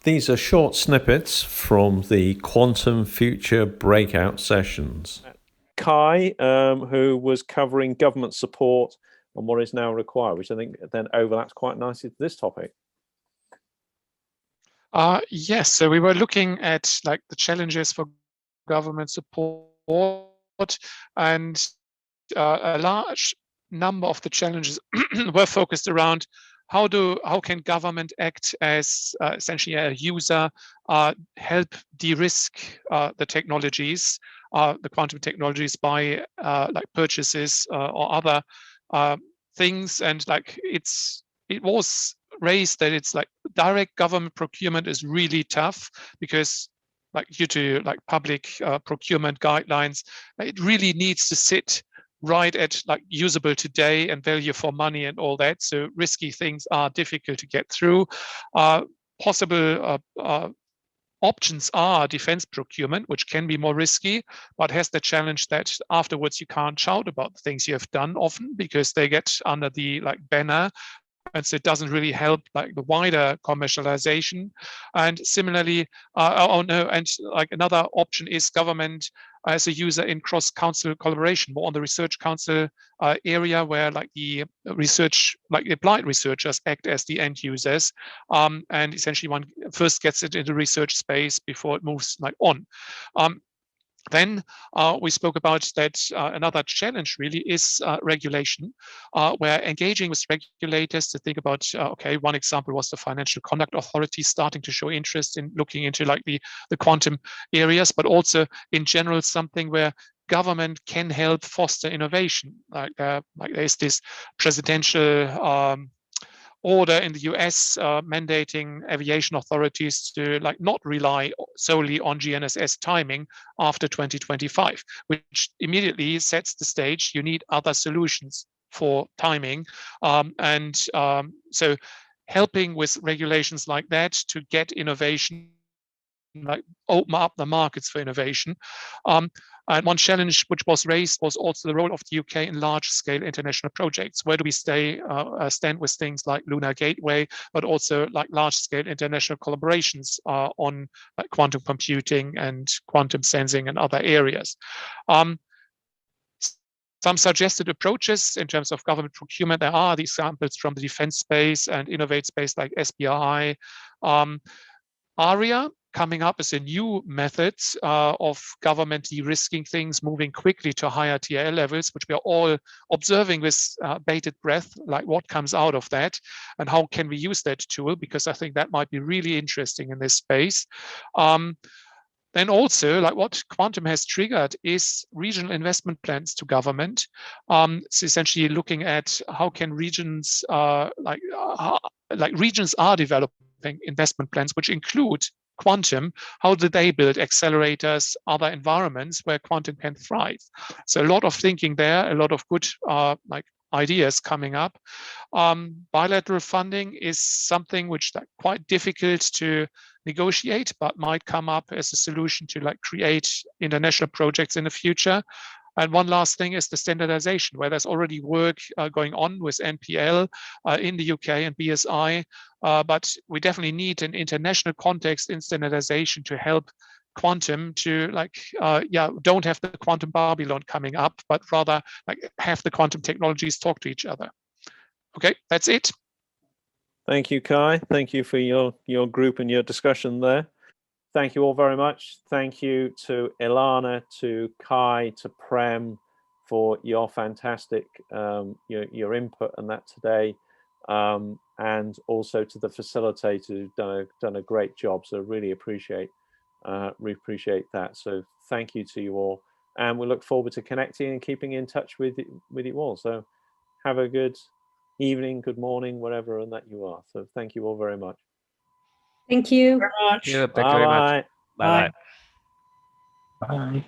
These are short snippets from the Quantum Future breakout sessions. Kai, who was covering government support on what is now required, which I think then overlaps quite nicely to this topic. Yes, so we were looking at like the challenges for government support, and a large number of the challenges were focused around how can government act as essentially a user, help de-risk the technologies, the quantum technologies by like purchases or other things, and like it was raised that it's like direct government procurement is really tough because like due to like public procurement guidelines, it really needs to sit right at like usable today and value for money and all that. So risky things are difficult to get through. Possible options are defense procurement, which can be more risky, but has the challenge that afterwards you can't shout about the things you have done often because they get under the like banner. And so it doesn't really help like the wider commercialization. And similarly, and like another option is government as a user in cross-council collaboration, more on the research council area where like the research, like applied researchers act as the end users. And essentially one first gets it into research space before it moves like on. Then we spoke about that another challenge really is regulation, where engaging with regulators to think about, okay, one example was the Financial Conduct Authority starting to show interest in looking into like the quantum areas, but also in general something where government can help foster innovation. Like there's this presidential order in the US mandating aviation authorities to like not rely solely on GNSS timing after 2025, which immediately sets the stage. You need other solutions for timing. So helping with regulations like that to get innovation, like open up the markets for innovation. And one challenge which was raised was also the role of the UK in large-scale international projects. Where do we stand with things like Lunar Gateway, but also like large-scale international collaborations on like quantum computing and quantum sensing and other areas. Some suggested approaches in terms of government procurement. There are these examples from the defense space and innovate space like SBRI. ARIA coming up as a new method of government de-risking things, moving quickly to higher TRL levels, which we are all observing with bated breath, like what comes out of that and how can we use that tool, because I think that might be really interesting in this space. Then also, like what quantum has triggered is regional investment plans to government. It's essentially looking at how can regions, regions are developing investment plans, which include quantum. How do they build accelerators, other environments where quantum can thrive? So a lot of thinking there, a lot of good ideas coming up. Bilateral funding is something which is quite difficult to negotiate, but might come up as a solution to like create international projects in the future. And one last thing is the standardization, where there's already work going on with NPL in the UK and BSI, but we definitely need an international context in standardization to help quantum to don't have the quantum Babylon coming up, but rather like have the quantum technologies talk to each other. Okay, that's it. Thank you, Kai. Thank you for your group and your discussion there. Thank you all very much. Thank you to Ilana, to Kai, to Prem for your fantastic your input on that today, and also to the facilitators who've done a great job. So really appreciate that. So thank you to you all, and we look forward to connecting and keeping in touch with you all. So have a good evening, good morning, wherever and that you are. So thank you all very much. Thank you very much. Yeah, thank you very much. Bye. Bye. Bye.